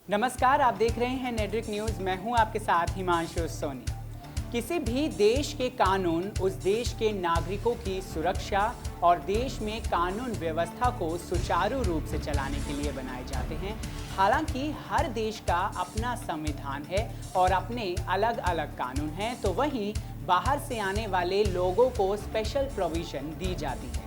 नमस्कार, आप देख रहे हैं नेटवर्क न्यूज़। मैं हूं आपके साथ हिमांशु सोनी। किसी भी देश के कानून उस देश के नागरिकों की सुरक्षा और देश में कानून व्यवस्था को सुचारू रूप से चलाने के लिए बनाए जाते हैं। हालांकि हर देश का अपना संविधान है और अपने अलग अलग कानून हैं, तो वहीं बाहर से आने वाले लोगों को स्पेशल प्रोविजन दी जाती है,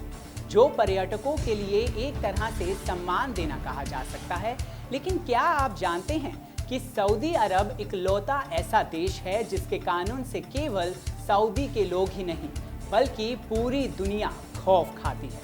जो पर्यटकों के लिए एक तरह से सम्मान देना कहा जा सकता है। लेकिन क्या आप जानते हैं कि सऊदी अरब इकलौता ऐसा देश है जिसके कानून से केवल सऊदी के लोग ही नहीं बल्कि पूरी दुनिया खौफ खाती है।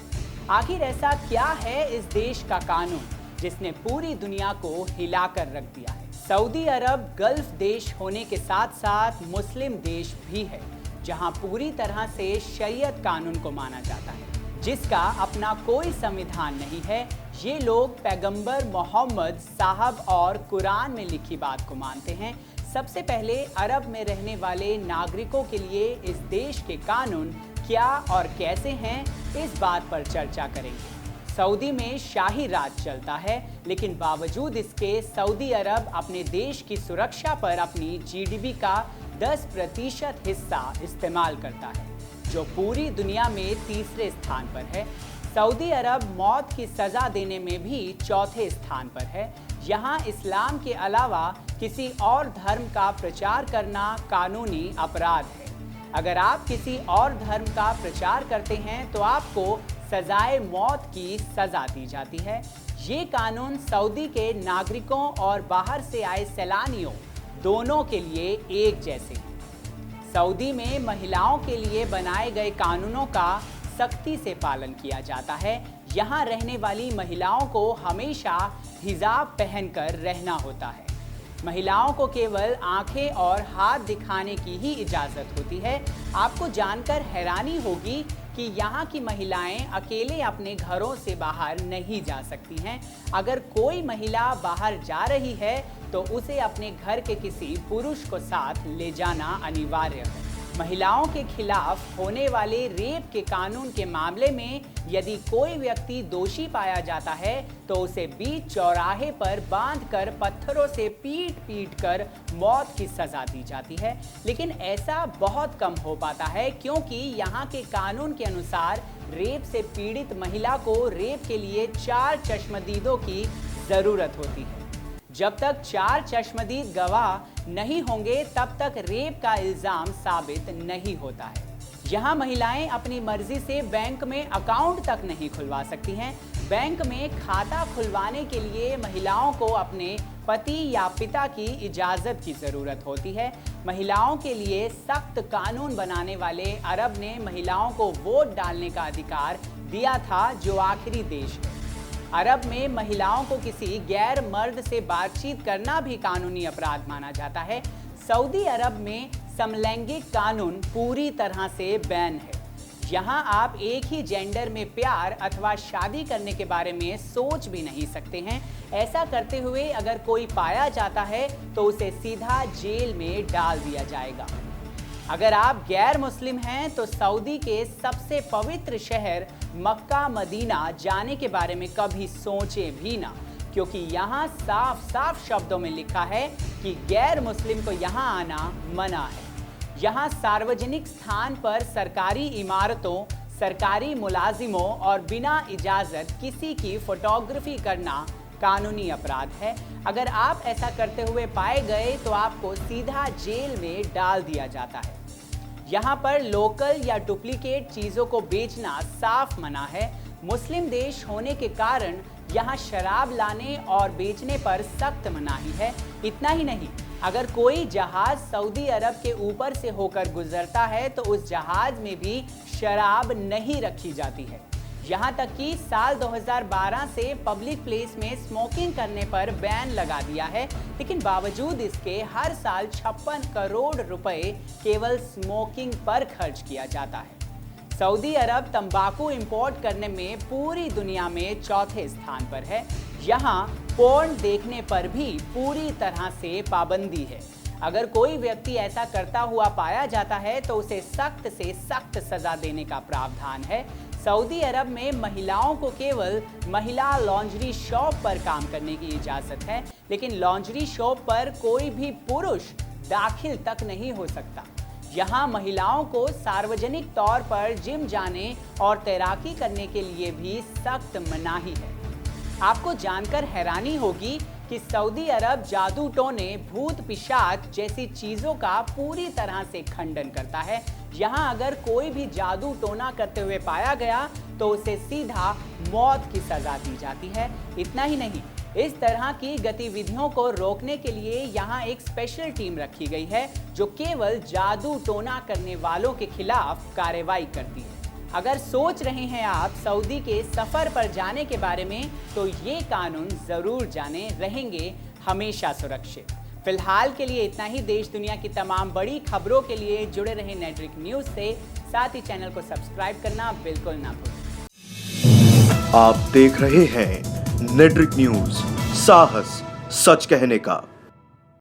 आखिर ऐसा क्या है इस देश का कानून जिसने पूरी दुनिया को हिलाकर रख दिया है? सऊदी अरब गल्फ देश होने के साथ साथ मुस्लिम देश भी है, जहां पूरी तरह से शरीयत कानून को माना जाता है, जिसका अपना कोई संविधान नहीं है। ये लोग पैगंबर मोहम्मद साहब और कुरान में लिखी बात को मानते हैं। सबसे पहले अरब में रहने वाले नागरिकों के लिए इस देश के कानून क्या और कैसे हैं, इस बात पर चर्चा करेंगे। सऊदी में शाही राज चलता है, लेकिन बावजूद इसके सऊदी अरब अपने देश की सुरक्षा पर अपनी जीडीपी का 10% हिस्सा इस्तेमाल करता है, जो पूरी दुनिया में तीसरे स्थान पर है। सऊदी अरब मौत की सज़ा देने में भी चौथे स्थान पर है। यहाँ इस्लाम के अलावा किसी और धर्म का प्रचार करना कानूनी अपराध है। अगर आप किसी और धर्म का प्रचार करते हैं तो आपको सजाए मौत की सज़ा दी जाती है। ये कानून सऊदी के नागरिकों और बाहर से आए सैलानियों दोनों के लिए एक जैसे हैं। सऊदी में महिलाओं के लिए बनाए गए कानूनों का सख्ती से पालन किया जाता है। यहाँ रहने वाली महिलाओं को हमेशा हिजाब पहनकर रहना होता है। महिलाओं को केवल आंखें और हाथ दिखाने की ही इजाज़त होती है। आपको जानकर हैरानी होगी कि यहाँ की महिलाएं अकेले अपने घरों से बाहर नहीं जा सकती हैं। अगर कोई महिला बाहर जा रही है तो उसे अपने घर के किसी पुरुष को साथ ले जाना अनिवार्य है। महिलाओं के खिलाफ होने वाले रेप के कानून के मामले में यदि कोई व्यक्ति दोषी पाया जाता है तो उसे बीच चौराहे पर बांधकर पत्थरों से पीट कर मौत की सजा दी जाती है। लेकिन ऐसा बहुत कम हो पाता है, क्योंकि यहाँ के कानून के अनुसार रेप से पीड़ित महिला को रेप के लिए 4 चश्मदीदों की ज़रूरत होती है। जब तक 4 चश्मदीद गवाह नहीं होंगे तब तक रेप का इल्ज़ाम साबित नहीं होता है। यहाँ महिलाएं अपनी मर्जी से बैंक में अकाउंट तक नहीं खुलवा सकती हैं। बैंक में खाता खुलवाने के लिए महिलाओं को अपने पति या पिता की इजाज़त की ज़रूरत होती है। महिलाओं के लिए सख्त कानून बनाने वाले अरब ने महिलाओं को वोट डालने का अधिकार दिया था, जो आखिरी देश है। अरब में महिलाओं को किसी गैर मर्द से बातचीत करना भी कानूनी अपराध माना जाता है। सऊदी अरब में समलैंगिक कानून पूरी तरह से बैन है। यहाँ आप एक ही जेंडर में प्यार अथवा शादी करने के बारे में सोच भी नहीं सकते हैं। ऐसा करते हुए अगर कोई पाया जाता है तो उसे सीधा जेल में डाल दिया जाएगा। अगर आप गैर मुस्लिम हैं तो सऊदी के सबसे पवित्र शहर मक्का मदीना जाने के बारे में कभी सोचें भी ना, क्योंकि यहाँ साफ साफ शब्दों में लिखा है कि गैर मुस्लिम को यहाँ आना मना है। यहाँ सार्वजनिक स्थान पर सरकारी इमारतों, सरकारी मुलाजिमों और बिना इजाज़त किसी की फोटोग्राफी करना कानूनी अपराध है। अगर आप ऐसा करते हुए पाए गए तो आपको सीधा जेल में डाल दिया जाता है। यहाँ पर लोकल या डुप्लीकेट चीज़ों को बेचना साफ मना है। मुस्लिम देश होने के कारण यहाँ शराब लाने और बेचने पर सख्त मनाही है। इतना ही नहीं, अगर कोई जहाज़ सऊदी अरब के ऊपर से होकर गुजरता है तो उस जहाज़ में भी शराब नहीं रखी जाती है। यहाँ तक कि साल 2012 से पब्लिक प्लेस में स्मोकिंग करने पर बैन लगा दिया है, लेकिन बावजूद इसके हर साल 56 करोड़ रुपए केवल स्मोकिंग पर खर्च किया जाता है। सऊदी अरब तंबाकू इंपोर्ट करने में पूरी दुनिया में चौथे स्थान पर है। यहाँ पोर्न देखने पर भी पूरी तरह से पाबंदी है। अगर कोई व्यक्ति ऐसा करता हुआ पाया जाता है तो उसे सख्त से सख्त सजा देने का प्रावधान है। सऊदी अरब में महिलाओं को केवल महिला लॉन्ड्री शॉप पर काम करने की इजाजत है, लेकिन लॉन्ड्री शॉप पर कोई भी पुरुष दाखिल तक नहीं हो सकता। यहाँ महिलाओं को सार्वजनिक तौर पर जिम जाने और तैराकी करने के लिए भी सख्त मनाही है। आपको जानकर हैरानी होगी कि सऊदी अरब जादू टोने, भूत पिशाच जैसी चीजों का पूरी तरह से खंडन करता है। यहाँ अगर कोई भी जादू टोना करते हुए पाया गया तो उसे सीधा मौत की सजा दी जाती है। इतना ही नहीं, इस तरह की गतिविधियों को रोकने के लिए यहाँ एक स्पेशल टीम रखी गई है जो केवल जादू टोना करने वालों के खिलाफ कार्रवाई करती है। अगर सोच रहे हैं आप सऊदी के सफर पर जाने के बारे में, तो ये कानून जरूर जाने, रहेंगे हमेशा सुरक्षित। फिलहाल के लिए इतना ही। देश दुनिया की तमाम बड़ी खबरों के लिए जुड़े रहें नेटरिक न्यूज से। साथ ही चैनल को सब्सक्राइब करना बिल्कुल ना भूलें। आप देख रहे हैं नेटरिक न्यूज, साहस सच कहने का।